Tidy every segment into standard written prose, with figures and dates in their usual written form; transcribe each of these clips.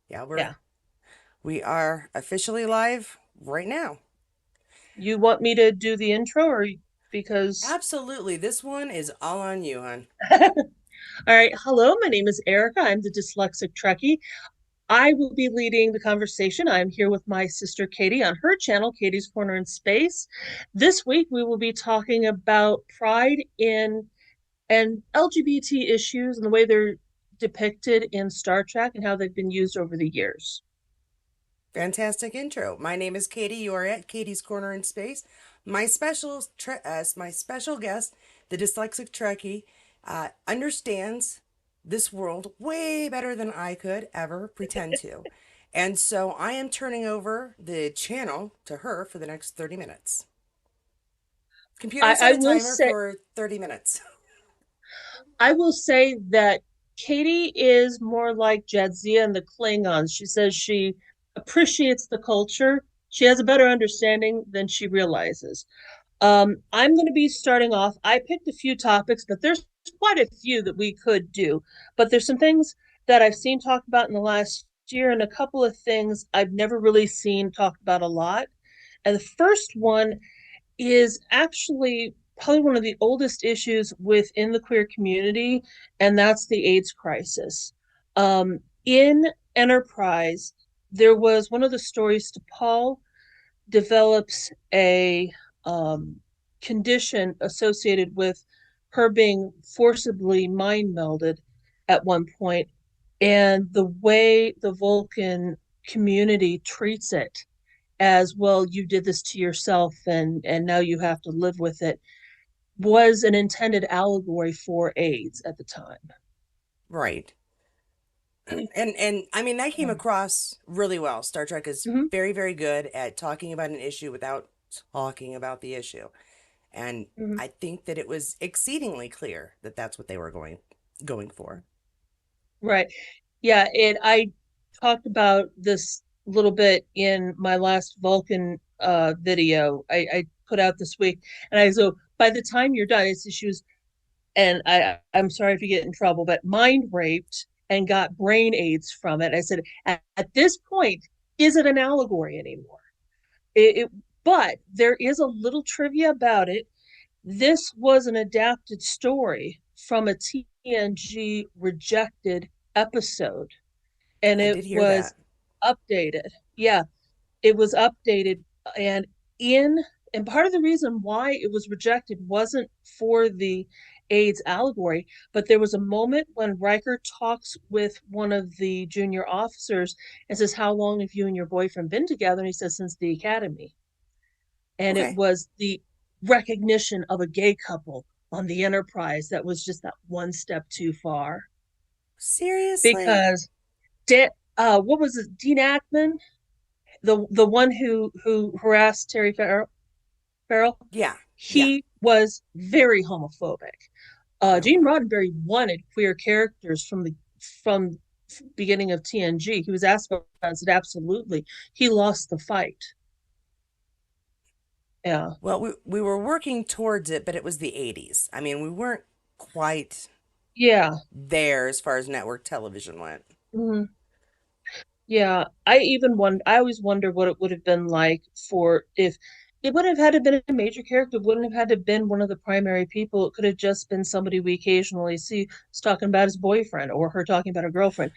Yeah, Yeah. we are officially live right now. You want me to do the intro or because Absolutely. This one is all on you, hon. All right, hello, my name is Erica. I'm the Dyslexic Treki. I will be leading the conversation. I'm here with my sister Katie on her channel, Katie's Corner in Space. This week we will be talking about pride in and LGBT issues and the way they're depicted in Star Trek and how they've been used over the years. Fantastic intro. My name is Katie. You are at Katie's Corner in Space. My special guest, the dyslexic Trekkie, understands this world way better than I could ever pretend to. And so I am turning over the channel to her for the next 30 minutes. Computer set I a will timer say for 30 minutes. I will say that Katie is more like Jadzia and the Klingons. She says she appreciates the culture. She has a better understanding than she realizes. I'm going to be starting off. I picked a few topics, but there's quite a few that we could do. But there's some things that I've seen talked about in the last year, and a couple of things I've never really seen talked about a lot. And the first one is actually probably one of the oldest issues within the queer community, and that's the AIDS crisis. In Enterprise, there was one of the stories to Paul develops a um, condition associated with her being forcibly mind melded at one point, and the way the Vulcan community treats it as well, you did this to yourself and now you have to live with it, was an intended allegory for AIDS at the time. Right. And I mean that came across really well. Star Trek is Mm-hmm. very, very good at talking about an issue without talking about the issue. And Mm-hmm. I think that it was exceedingly clear that that's what they were going for. Right. Yeah, and I talked about this a little bit in my last Vulcan video I put out this week. And I so by the time you're done, it's issues, and I'm sorry if you get in trouble, but mind raped and got brain AIDS from it. I said, at this point, is it an allegory anymore? It but there is a little trivia about it. This was an adapted story from a TNG rejected episode, and I it did hear was that. updated. Yeah, it was updated, and in and part of the reason why it was rejected wasn't for the AIDS allegory, but there was a moment when Riker talks with one of the junior officers and says, "How long have you and your boyfriend been together?" And he says, "Since the academy." And it Okay. was the recognition of a gay couple on the Enterprise that was just that one step too far. Seriously? Because what was it, Dean Ackman, the one who harassed Terry Farrell, Yeah. Yeah. he was very homophobic. Oh Gene wow. Roddenberry wanted queer characters from beginning of TNG. He was asked about it and said absolutely. He lost the fight. Yeah. Well, we were working towards it, but it was the 80s. I mean, we weren't quite Yeah. there as far as network television went. Mhm. Yeah, I always wonder what it would have been like for if it would have had to been a major character, wouldn't have had to been one of the primary people. It could have just been somebody we occasionally see who's talking about his boyfriend or her talking about her girlfriend.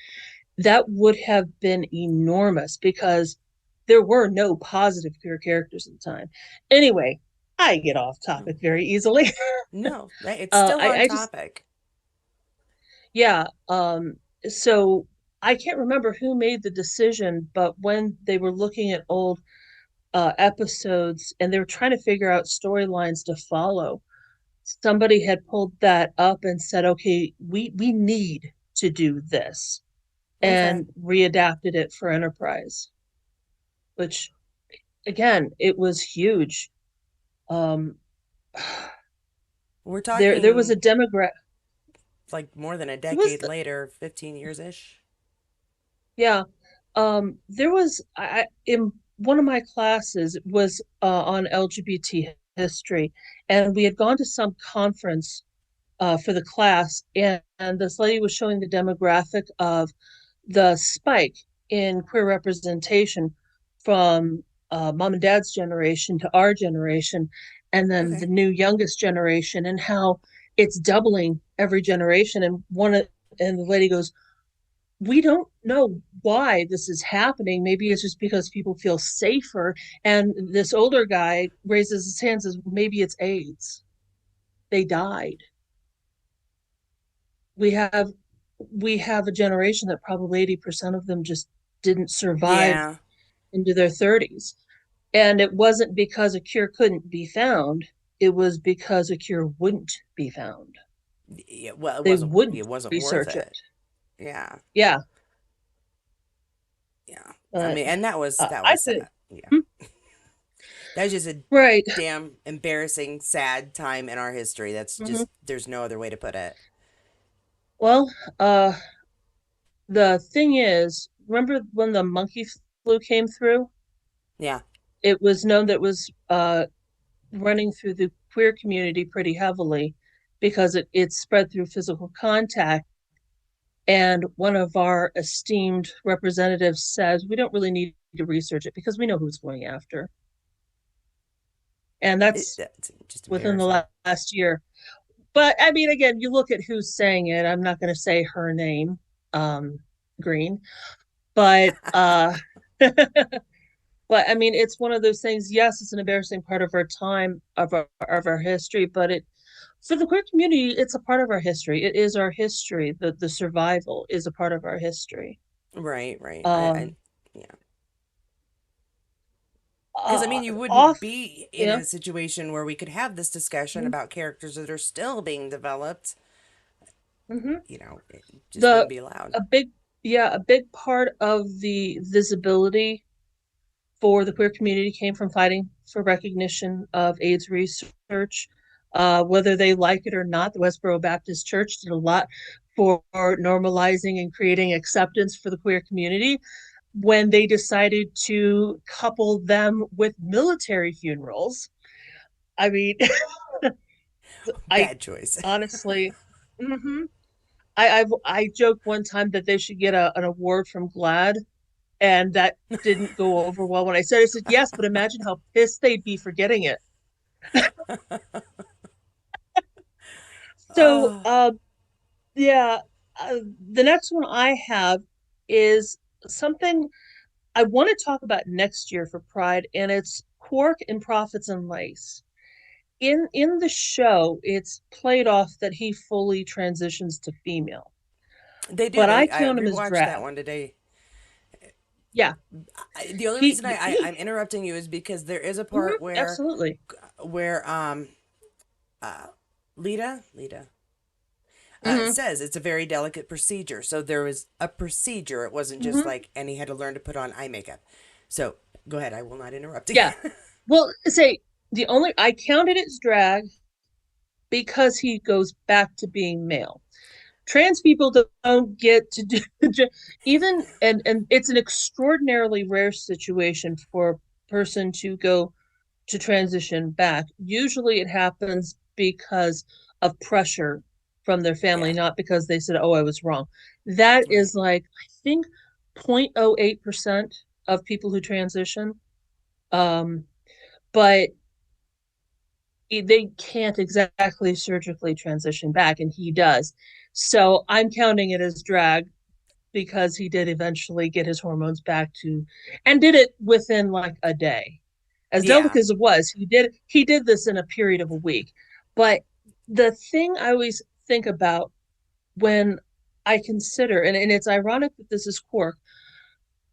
That would have been enormous because there were no positive queer characters at the time. Anyway, I get off No. topic very easily. No, that it's still on I just topic. Yeah. So I can't remember who made the decision, but when they were looking at old episodes and they were trying to figure out storylines to follow, somebody had pulled that up and said, "Okay, we need to do this," Okay. and readapted it for Enterprise, which again, it was huge. Um, We're there was talking a demographic. like more than a It was decade later, 15 years ish. Yeah. There was in one of my classes was on LGBT history, and we had gone to some conference for the class, and this lady was showing the demographic of the spike. in queer representation from mom and dad's generation to our generation, and then the Okay. new youngest generation, and how it's doubling every generation. And the lady goes, we don't know why this is happening. Maybe it's just because people feel safer. And this older guy raises his hand and says, maybe it's AIDS. They died. We have we have a generation that probably 80% of them just didn't survive Yeah. into their 30s. And it wasn't because a cure couldn't be found, it was because a cure wouldn't be found. Yeah, well, They it wouldn't wasn't worth research it. it. Yeah. Yeah, Yeah. I but mean, and that I was think, sad. Yeah. hmm, That was just a right. damn embarrassing, sad time in our history. That's Hmm. just there's no other way to put it. Well, the thing is, remember when the monkey flu came through? Yeah. It was known that it was running through the queer community pretty heavily because it spread through physical contact. And one of our esteemed representatives says we don't really need to research it because we know who's going after. And that's That's just within the embarrassing. last year. But I mean, again, you look at who's saying it. I'm not going to say her name, um, Green, but but I mean, it's one of those things. Yes, it's an embarrassing part of our time of our history, but it for the queer community, it's a part of our history. It is our history. The survival is a part of our history. Right, right. I Um, yeah. Because I mean, you wouldn't off, be in yeah, a situation where we could have this discussion about characters that are still being developed. mm-hmm. It just wouldn't the be allowed. a big yeah a big part of the visibility for the queer community came from fighting for recognition of AIDS research. Whether they like it or not, the Westboro Baptist Church did a lot for normalizing and creating acceptance for the queer community when they decided to couple them with military funerals. I mean, I Bad choice. honestly, mm-hmm. I joked one time that they should get an award from GLAD, and that didn't go over well when I said. I said yes, but imagine how pissed they'd be for getting it. So, Oh, yeah, the next one I have is something I want to talk about next year for Pride, and it's Quark and Profits and Lace. In the show, it's played off that he fully transitions to female, they do. but I I count him as rewatched that drag. one today. Yeah, The only reason I'm he interrupting you is because there is a mhm, part absolutely. where Lita Hmm. says it's a very delicate procedure. So there was a procedure. It wasn't just Hmm. like, and he had to learn to put on eye makeup. So go ahead. I will not interrupt Yeah. again. Well, say the only I counted it as drag because he goes back to being male. Trans people don't get to do even and it's an extraordinarily rare situation for a person to go to transition back. Usually it happens because of pressure from their family, Yeah. not because they said, oh, I was wrong. That Right. is like, I think 0.08% of people who transition. Um, but they can't exactly surgically transition back, and he does. So I'm counting it as drag because he did eventually get his hormones back to, and did it within like a day. As Yeah. delicate as it was, he did this in a period of a week. But the thing I always think about when I consider, and it's ironic that this is Quark,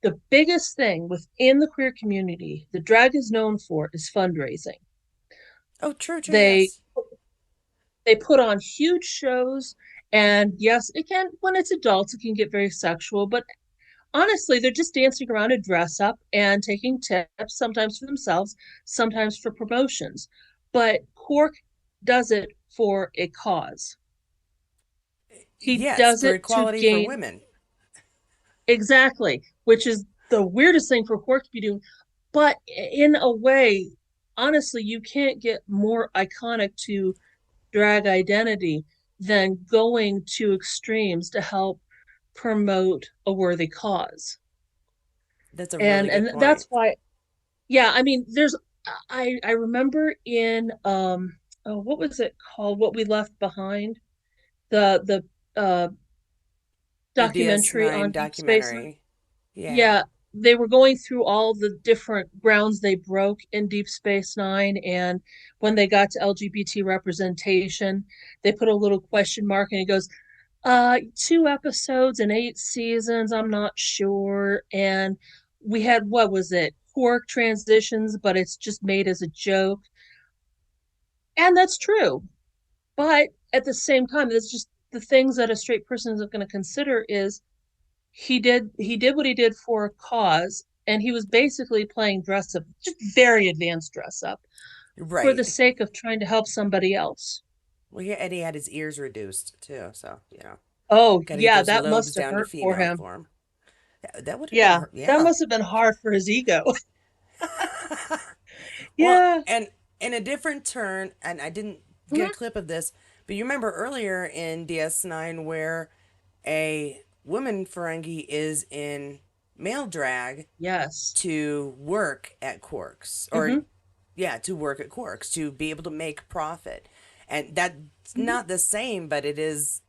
the biggest thing within the queer community the drag is known for is fundraising. Oh, true, true. They Yes. they put on huge shows, and yes, it can, when it's adults it can get very sexual, but honestly, they're just dancing around a dress up and taking tips, sometimes for themselves, sometimes for promotions. But Cork does it for a cause. He Yes. does For it to equality for gain, women. exactly, which is the weirdest thing for Cork to be doing. But in a way, honestly, you can't get more iconic to drag identity than going to extremes to help promote a worthy cause. That's a really good And point. that's why, yeah, I mean, I remember in oh, what was it called? What We Left Behind, the The documentary DS9 on Deep Space Nine. documentary. Yeah. Yeah, they were going through all the different grounds they broke in Deep Space Nine, and when they got to LGBT representation, they put a little question mark, and he goes, 2 episodes and 8 seasons, I'm not sure. And we had, what was it, Quark transitions, but it's just made as a joke. And that's true. But at the same time, it's just the things that a straight person is going to consider is he did what he did for a cause, and he was basically playing dress up, just very advanced dress up, for the Right. sake of trying to help somebody else. Well, yeah, and he had his ears reduced too, so Oh got to get yeah, those that lobes must have down to hurt for female him. for him. That would have been Yeah, her. that Yeah. must have been hard for his ego. Well, Yeah. and in a different turn, and I didn't get a Mhm. clip of this, but you remember earlier in DS9 where a woman Ferengi is in male drag Yes. to work at Quarks, or Hmm. yeah, to work at Quarks to be able to make profit, and that's Hmm. not the same, but it is.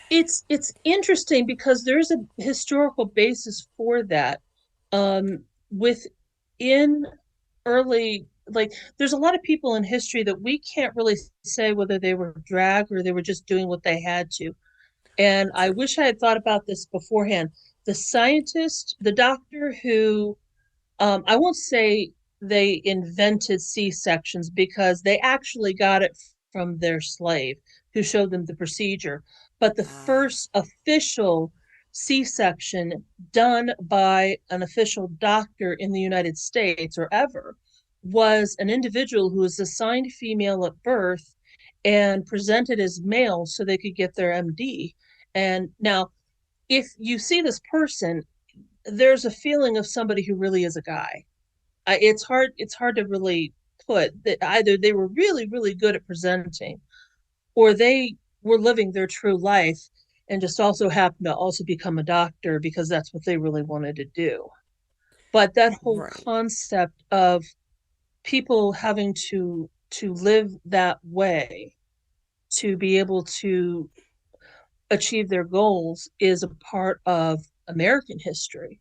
It's interesting because there's a historical basis for that. Within early, like, there's a lot of people in history that we can't really say whether they were drag or they were just doing what they had to. And I True. wish I had thought about this beforehand. The scientist, the doctor who, I won't say they invented C-sections because they actually got it from their slave who showed them the procedure. But the Ah, first official C-section done by an official doctor in the United States or ever was an individual who was assigned female at birth and presented as male so they could get their MD. And now, if you see this person, there's a feeling of somebody who really is a guy. It's hard to really put that either they were really really good at presenting or they were living their true life and just also happened to also become a doctor because that's what they really wanted to do. But that whole right. concept of people having to live that way to be able to achieve their goals is a part of American history.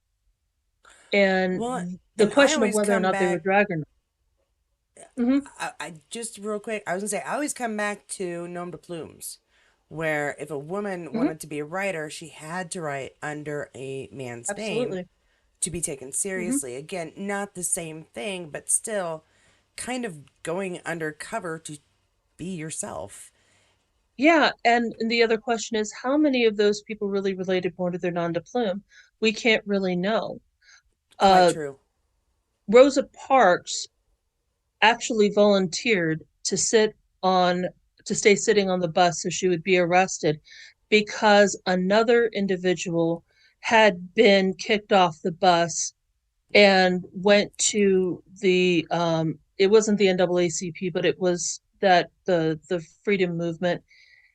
Well, And the and I question of always whether or come not they were back. drag or not. Mm-hmm. I just real quick. I was gonna say I always come back to nom de plumes, where if a woman Mm-hmm. wanted to be a writer, she had to write under a man's name Absolutely. to be taken Mm-hmm. seriously. Again, not the same thing, but still kind of going undercover to be yourself. Yeah, and the other question is how many of those people really related more to their nom de plume? We can't really know. Quite Uh, true. Rosa Parks actually volunteered on to stay sitting on the bus so she would be arrested because another individual had been kicked off the bus and went to the it wasn't the NAACP, but it was that the freedom movement,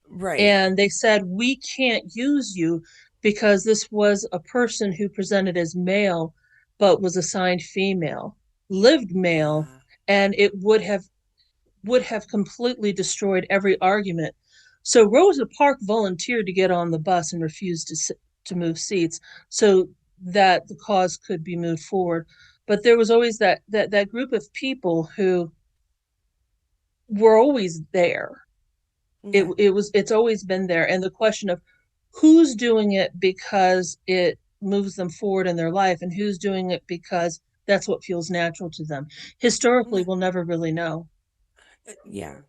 Right. and they said we can't use you because this was a person who presented as male but was assigned female, lived male, Uh, and it would have completely destroyed every argument. So Rosa Parks volunteered to get on the bus and refused to move seats so that the cause could be moved forward. But there was always that group of people who were always there. okay. It's always been there, and the question of who's doing it because it moves them forward in their life and who's doing it because that's what feels natural to them. Historically, Okay. we'll never really know. Yeah.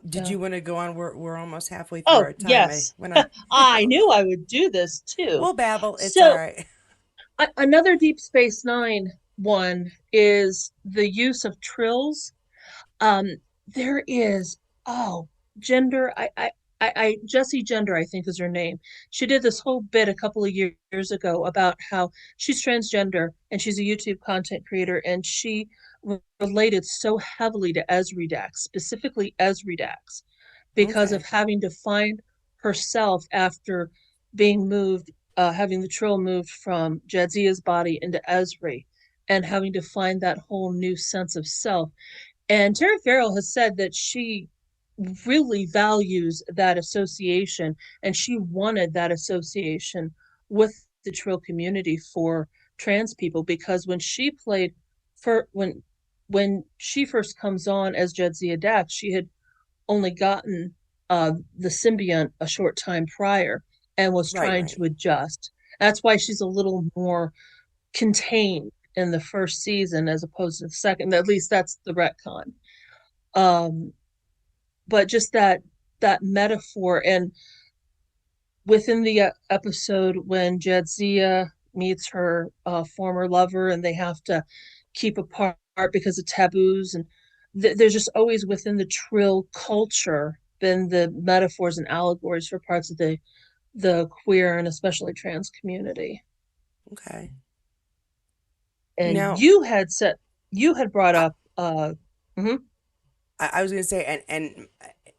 Did Yeah. you want to go on? We're almost halfway through Oh, our time. I yes. wanna. I knew I would do this too. We'll babble. It's all So, right. another Deep Space Nine one is the use of trills. Um, there is, oh, gender. Jessie Gender, I think is her name. She did this whole bit a couple of years ago about how she's transgender and she's a YouTube content creator, and she related so heavily to Esridax, specifically Esridax, because of Okay. having to find herself after being moved. having the Trill moved from Jadzia's body into Esri and having to find that whole new sense of self. And Terry Farrell has said that she really values that association and she wanted that association with the Trill community for trans people, because when she played for when she first comes on as Jadzia Dax, she had only gotten the symbiont a short time prior and was Right, trying right. to adjust. That's why she's a little more contained in the first season as opposed to the second. At least that's the retcon. Um, but just that metaphor, and within the episode when Jadzia meets her former lover and they have to keep apart because of taboos, and there's just always within the Trill culture been the metaphors and allegories for parts of the queer and especially trans community. Okay. And Now, you had brought I, up mhm, I was going to say, and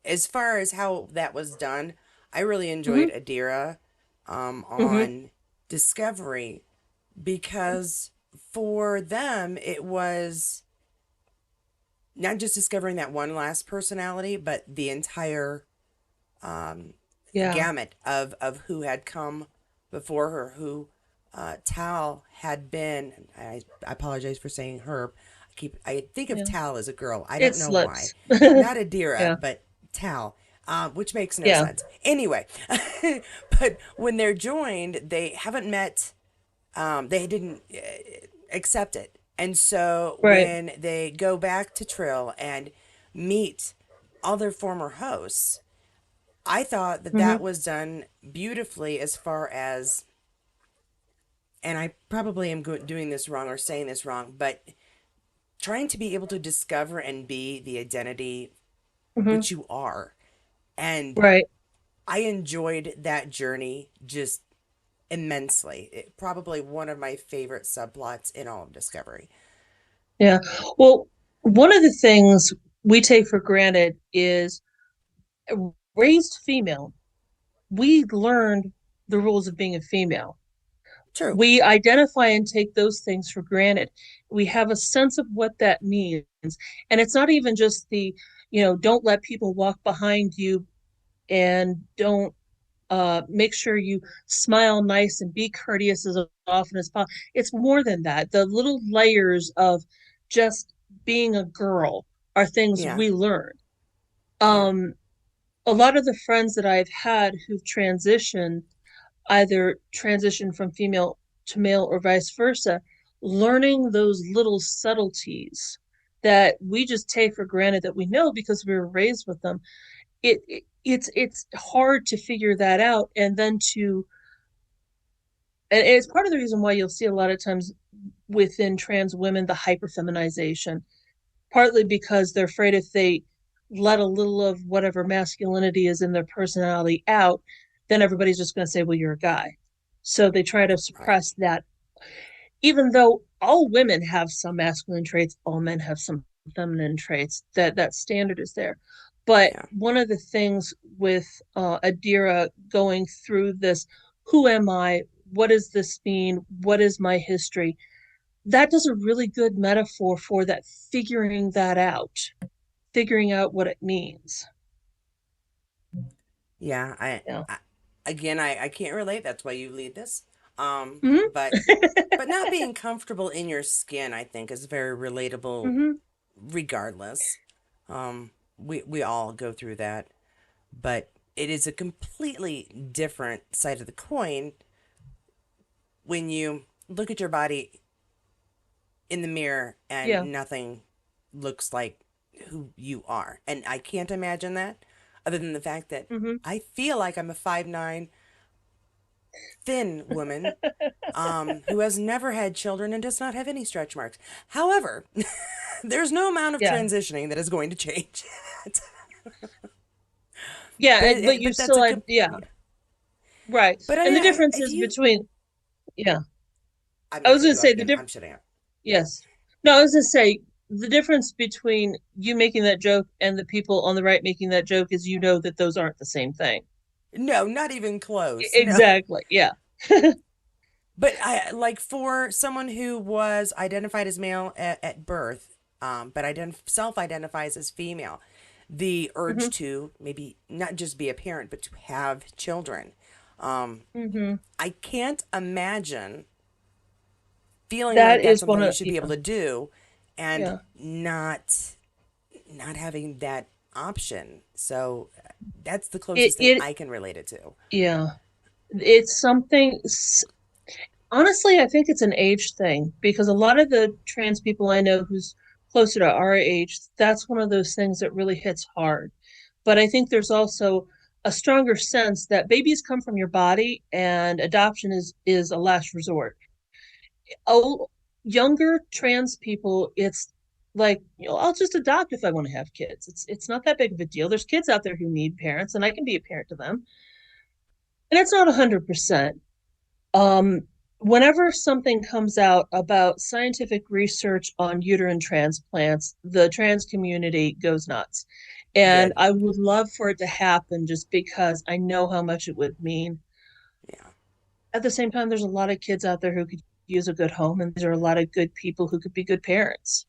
as far as how that was done, I really enjoyed mhm, Adira mhm, on Discovery because for them, it was not just discovering that one last personality, but the entire yeah, gamut of who had come before her, who Tal had been. I apologize for saying her. I think of yeah, Tal as a girl. I it don't know why. slips. Not Adira, Yeah, but Tal, which makes no yeah, sense. Anyway, but when they're joined, they haven't met. They didn't accept it, and so right. when they go back to Trill and meet all their former hosts, I thought that that Mhm, was done beautifully as far as, and I probably am doing this wrong or saying this wrong, but trying to be able to discover and be the identity mhm, which you are. And right. I enjoyed that journey just immensely. Probably one of my favorite subplots in all of Discovery. Yeah. Well, one of the things we take for granted is raised female. We learned the rules of being a female. True. We identify and take those things for granted. We have a sense of what that means. And it's not even just don't let people walk behind you and don't make sure you smile nice and be courteous as often as possible. It's more than that. The little layers of just being a girl are things Yeah. we learn. Yeah. Um, a lot of the friends that I've had who've transitioned, either transitioned from female to male or vice versa, learning those little subtleties that we just take for granted that we know because we were raised with them. It's hard to figure that out, and then to and it's part of the reason why you'll see a lot of times within trans women the hyperfeminization, partly because they're afraid if they let a little of whatever masculinity is in their personality out, then everybody's just going to say, well, you're a guy. So they try to Right. suppress that, even though all women have some masculine traits, all men have some feminine traits. That standard is there. But Yeah. one of the things with Adira going through this, who am I? What does this mean? What is my history? That does a really good metaphor for that, figuring out what it means. Yeah. Yeah. Again, I can't relate. That's why you lead this. Mm-hmm. But not being comfortable in your skin, I think, is very relatable Mm-hmm. regardless. We all go through that, but it is a completely different side of the coin when you look at your body in the mirror Yeah. and nothing looks like who you are. And I can't imagine that other than the fact that Mm-hmm. I feel like I'm a 5'9" thin woman who has never had children and does not have any stretch marks. However, there's no amount of Yeah. transitioning that is going to change that. Yeah. But you But that's still a had, yeah, yeah. right. But And the difference if is you, between, yeah, I'm I gonna was cut going to you off say the again. difference. I'm shutting up. Yes. No, I was going to say the difference between you making that joke and the people on the right making that joke is that those aren't the same thing. No, not even close. No. Exactly. Yeah. But I like for someone who was identified as male at birth, but self-identifies as female, the urge Hmm. to maybe not just be a parent, but to have children. Um, Hmm. I can't imagine feeling That like that's is something one you of, should be able yeah, to do, and yeah. not having that option. So that's the It, closest thing it, I can relate it to. yeah, it's something, honestly, I think it's an age thing because a lot of the trans people I know who's closer to our age, that's one of those things that really hits hard. But I think there's also a stronger sense that babies come from your body and adoption is a last resort. Oh, younger trans people, it's like, I'll just adopt if I want to have kids. It's not that big of a deal. There's kids out there who need parents, and I can be a parent to them. And it's not 100%. Um, Whenever something comes out about scientific research on uterine transplants, the trans community goes nuts. And Good. I would love for it to happen just because I know how much it would mean. Yeah. At the same time, there's a lot of kids out there who could use a good home, and there are a lot of good people who could be good parents.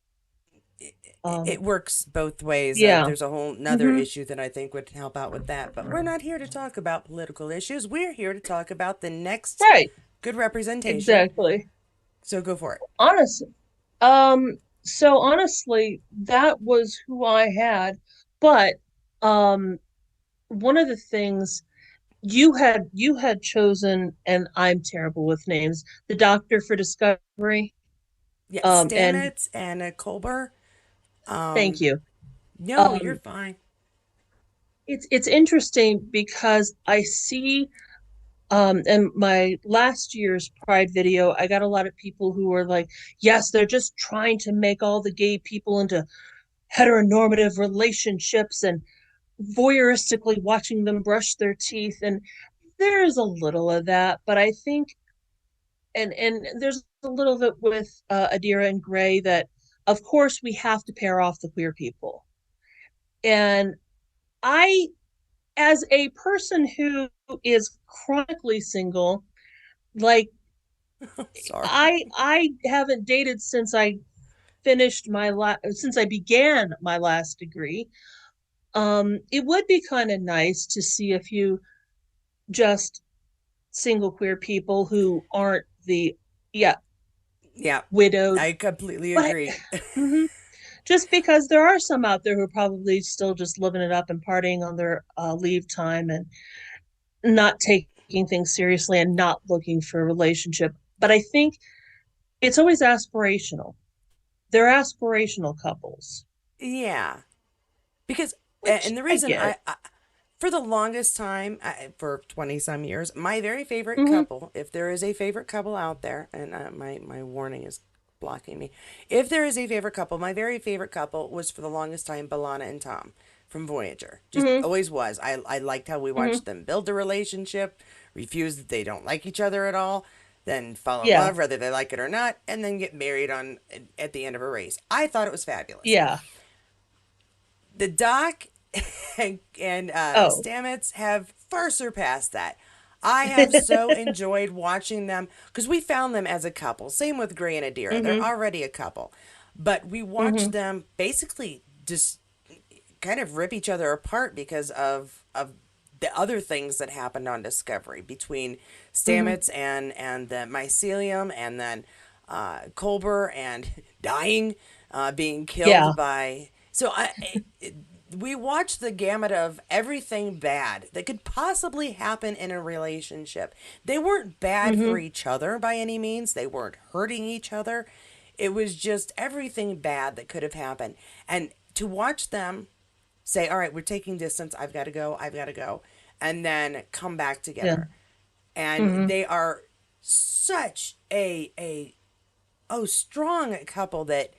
It Um, works both ways. yeah. There's a whole nother Hmm. issue that I think would help out with that. But we're not here to talk about political issues. We're here to talk about the next Right. good representation. Exactly. So go for it. Honestly. So honestly, that was who I had. But um one of the things you had chosen, and I'm terrible with names, the Doctor for Discovery. Yeah, And Stamets and Colbert. thank Um, you. no, you're Um, fine. it's interesting because I see in my last year's Pride video, I got a lot of people who were like, yes, they're just trying to make all the gay people into heteronormative relationships and voyeuristically watching them brush their teeth. And there is a little of that, but I think, and there's a little bit with Adira and Gray, that of course we have to pair off the queer people. And I, as a person who is chronically single, like, Sorry. I haven't dated since I finished since I began my last degree. It would be kind of nice to see a few just single queer people who aren't the, yeah, Yeah, widowed. I completely But agree. mhm, just because there are some out there who are probably still just living it up and partying on their leave time and not taking things seriously and not looking for a relationship. But I think it's always aspirational. They're aspirational couples, Yeah, because which and the I reason get. for the longest time, for 20 some years, my very favorite Hmm. couple, if there is a favorite couple out there, and my warning is blocking me. If there is a favorite couple, my very favorite couple was for the longest time Balana and Tom from Voyager. Just Hmm. always was. I liked how we Hmm. watched them build a relationship, refuse that they don't like each other at all, then fall in Yeah. love whether they like it or not, and then get married on at the end of a race. I thought it was fabulous. Yeah. The Doc and Oh. Stamets have far surpassed that. I have so enjoyed watching them because we found them as a couple. Same with Gray and Adira. They're Hmm. already a couple. But we watched Hmm. them basically just kind of rip each other apart because of the other things that happened on Discovery between Hmm. Stamets and the mycelium and then Colbert and dying, being Yeah. killed by. So we watched the gamut of everything bad that could possibly happen in a relationship. They weren't bad for Hmm. each other by any means. They weren't hurting each other. It was just everything bad that could have happened. And to watch them say, all right, we're taking distance. I've got to go. I've got to go. And then come back Yeah. together. And Hmm. they are such a oh strong couple that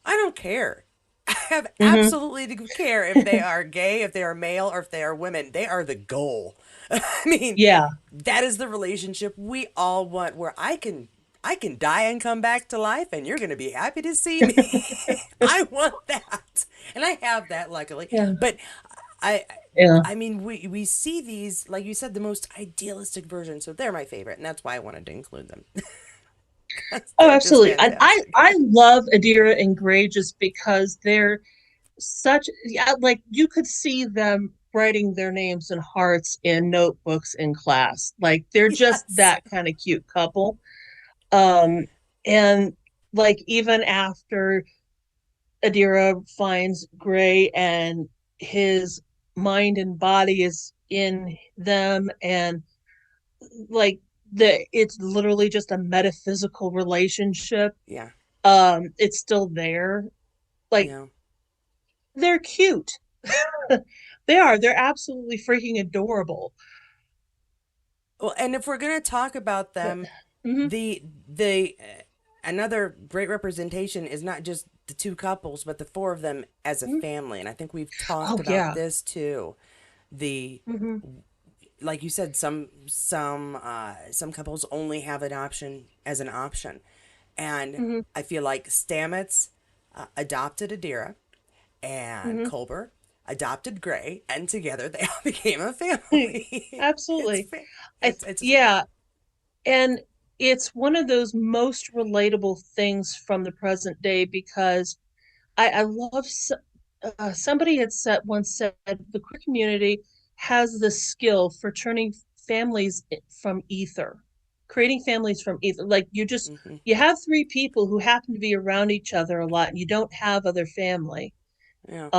I don't care. I have Hmm. absolutely to care if they are gay, if they are male, or if they are women. They are the goal. I mean, Yeah. that is the relationship we all want where I can die and come back to life and you're going to be happy to see me. I want that. And I have that luckily. Yeah. But I Yeah. I mean, we see these, like you said, the most idealistic version, so they're my favorite, and that's why I wanted to include them because Oh, they're just absolutely. And I fantastic. love Adira and Gray just because they're such, yeah, like you could see them writing their names in hearts in notebooks in class. Like they're just Yes. that kind of cute couple. Um, and like even after Adira finds Gray and his mind and body is in them, and like it's literally just a metaphysical relationship. Yeah. It's still there. Like Yeah. they're cute. They're absolutely freaking adorable. Well, and if we're gonna talk about But them, mm-hmm, the another great representation is not just the two couples, but the four of them as a mm-hmm. family. And I think we've talked Oh about yeah. this too. The Mm-hmm, like you said, some couples only have adoption as an option, and mm-hmm, I feel like Stamets adopted Adira, and mm-hmm. Culber adopted Gray, and together they all became a family. Absolutely. It's Yeah, and it's one of those most relatable things from the present day because I love somebody had said once said the queer community has the skill for turning families from ether, creating families from ether. Like mm-hmm, you have three people who happen to be around each other a lot, and you don't have other family. yeah.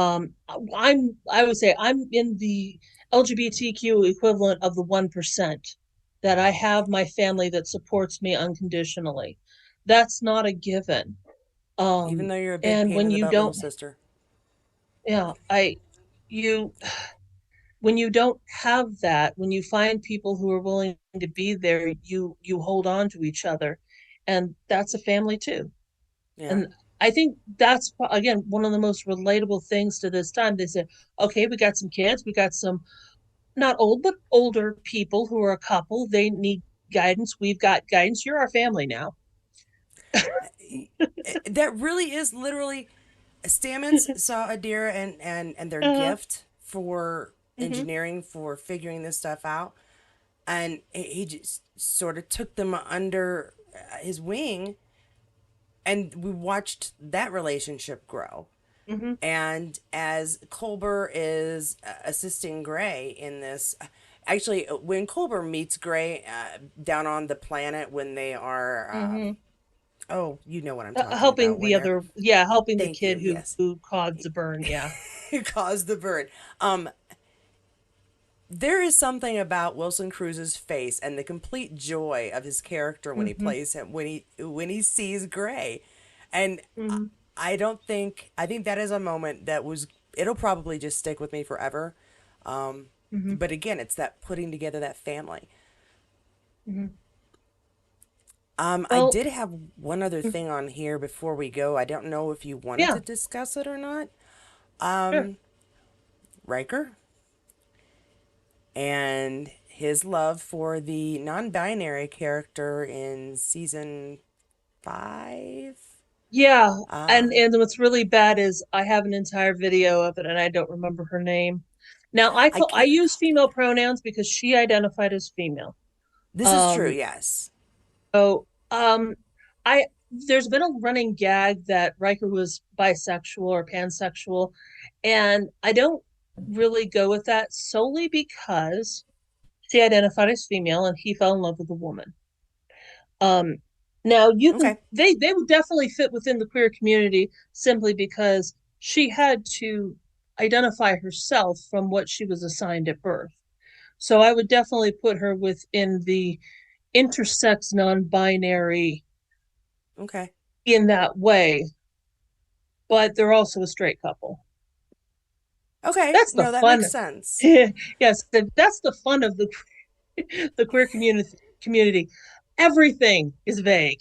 I would say I'm in the LGBTQ equivalent of the 1%, that I have my family that supports me unconditionally. That's not a given. Even though you're a big And pain when in the you butt little don't, sister. yeah, you when you don't have that, when you find people who are willing to be there, you hold on to each other, and that's a family too. Yeah. And I think that's again one of the most relatable things to this time. They said, okay, we got some kids, we got some not old but older people who are a couple. They need guidance. We've got guidance. You're our family now. That really is literally Stamets saw Adira and their Uh, gift for mm-hmm, engineering, for figuring this stuff out, and he just sort of took them under his wing, and we watched that relationship grow. mm-hmm, And as Culber is assisting Gray in this, actually, when Culber meets Gray down on the planet when they are, mm-hmm. oh, you know what I'm talking Helping about, when the they're, other, yeah, helping the thank you, kid yes, who caused the burn. Yeah. caused the burn. There is something about Wilson Cruz's face and the complete joy of his character when he Mm-hmm, plays him, when he sees Gray, and mm-hmm, I think that is a moment that was, it'll probably just stick with me forever. Um, mm-hmm, but again, it's that putting together that family. mm-hmm. I Well, did have one other thing on here before we go. I don't know if you wanted yeah, to discuss it or not. sure. Riker and his love for the non-binary character in season 5. Yeah, Uh, and what's really bad is I have an entire video of it and I don't remember her name. Now I I can't. use female pronouns because she identified as female. This is true. Um, Yes. so I there's been a running gag that Riker was bisexual or pansexual, and I don't really go with that solely because she identified as female and he fell in love with a woman. Um, now you can Okay. they would definitely fit within the queer community simply because she had to identify herself from what she was assigned at birth. So I would definitely put her within the intersex non-binary Okay. in that way, but they're also a straight couple. Okay. That's the No, that makes fun. sense. Yes, that's the fun of the queer community. Everything is vague.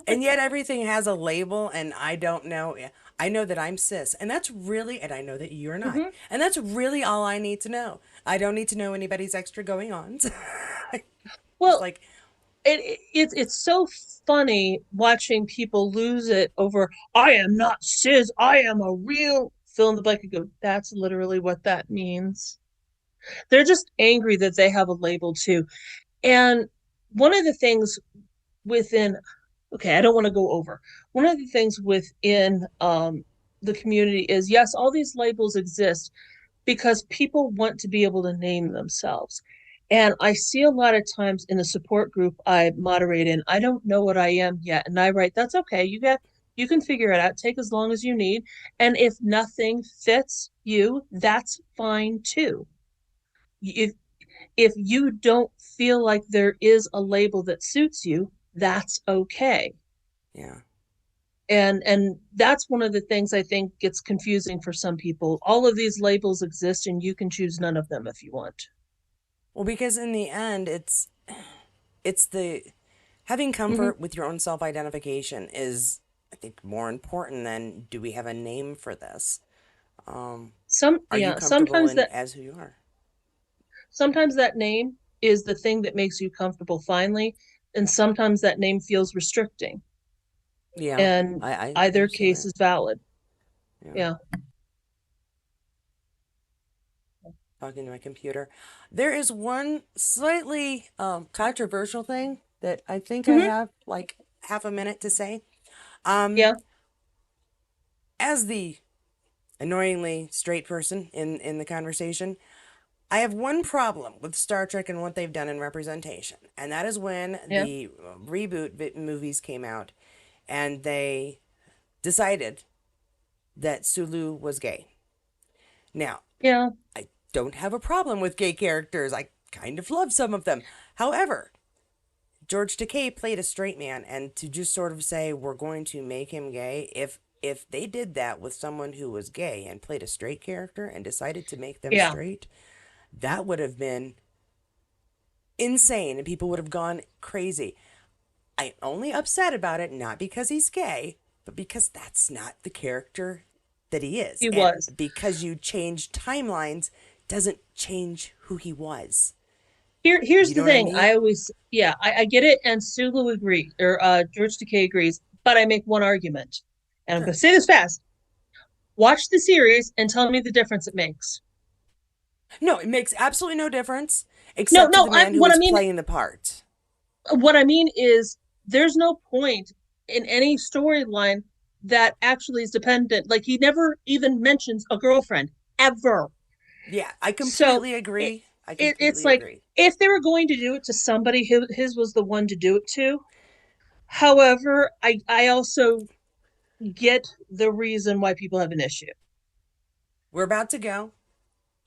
And yet everything has a label, and I don't know. I know that I'm cis, and that's really, and I know that you're not. Mm-hmm. And that's really all I need to know. I don't need to know anybody's extra going on. Just Well, like, it's so funny watching people lose it over I am not cis, I am a real fill in the blank and go, that's literally what that means. They're just angry that they have a label too. And one of the things within, okay, I don't want to go over. One of the things within the community is yes, all these labels exist because people want to be able to name themselves. And I see a lot of times in the support group I moderate in, I don't know what I am yet. And I write, that's okay. You can figure it out. Take as long as you need. And if nothing fits you, that's fine too. If if you don't feel like there is a label that suits you, that's okay. Yeah. And that's one of the things I think gets confusing for some people. All of these labels exist and you can choose none of them if you want. Well, because in the end, it's the having Mm-hmm. comfort with your own self-identification is, I think, more important than do we have a name for this. Um, are you comfortable in as who you are? Sometimes that name is the thing that makes you comfortable finally, and sometimes that name feels restricting. Yeah, And I either understand case that. is valid. Yeah. Yeah. Talking to my computer. There is one slightly controversial thing that I think I Mm-hmm. have like half a minute to say. Um, Yeah. as the annoyingly straight person in the conversation, I have one problem with Star Trek and what they've done in representation, and that is when Yeah. the movies came out and they decided that Sulu was gay. Now, Yeah. I don't have a problem with gay characters. I kind of love some of them. However, George Takei played a straight man, and to just sort of say we're going to make him gay, if they did that with someone who was gay and played a straight character and decided to make them Yeah. straight, that would have been insane and people would have gone crazy. I'm only upset about it not because he's gay, but because that's not the character that he is. He And was. because you change timelines doesn't change who he was. Here's You know the what I thing. mean? I get it, and Sulu agree, or George Takei agrees, but I make one argument. And I'm Sure. gonna say this fast. Watch the series and tell me the difference it makes. No, it makes absolutely no difference No, except to no, the man who what I was mean playing the part. is there's no point in any storyline that actually is dependent. Like he never even mentions a girlfriend ever. Yeah, I So completely it, agree. I it's completely like agree. if they were going to do it to somebody, his was the one to do it to. However, I also get the reason why people have an issue. We're about to go.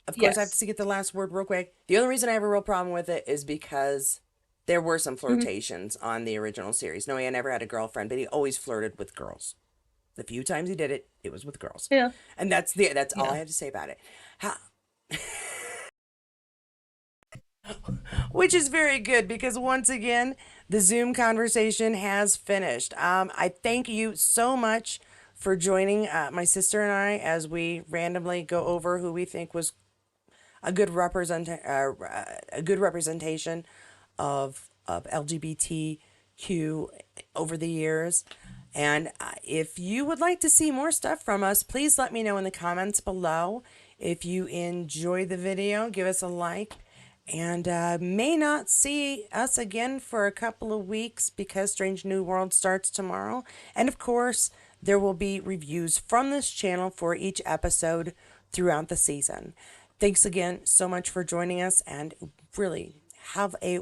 Of course, I have Yes. to get the last word real quick. The only reason I have a real problem with it is because there were some Mm-hmm. flirtations on the original series. No, he never had a girlfriend, but he always flirted with girls. The few times he did it, it was with girls, Yeah. and that's all Yeah. I have to say about it. How, which is very good because once again, the Zoom conversation has finished. I thank you so much for joining my sister and I as we randomly go over who we think was a good representation of LGBTQ over the years. And if you would like to see more stuff from us, please let me know in the comments below. If you enjoy the video, give us a like. And may not see us again for a couple of weeks because Strange New World starts tomorrow. And of course, there will be reviews from this channel for each episode throughout the season. Thanks again so much for joining us and really have a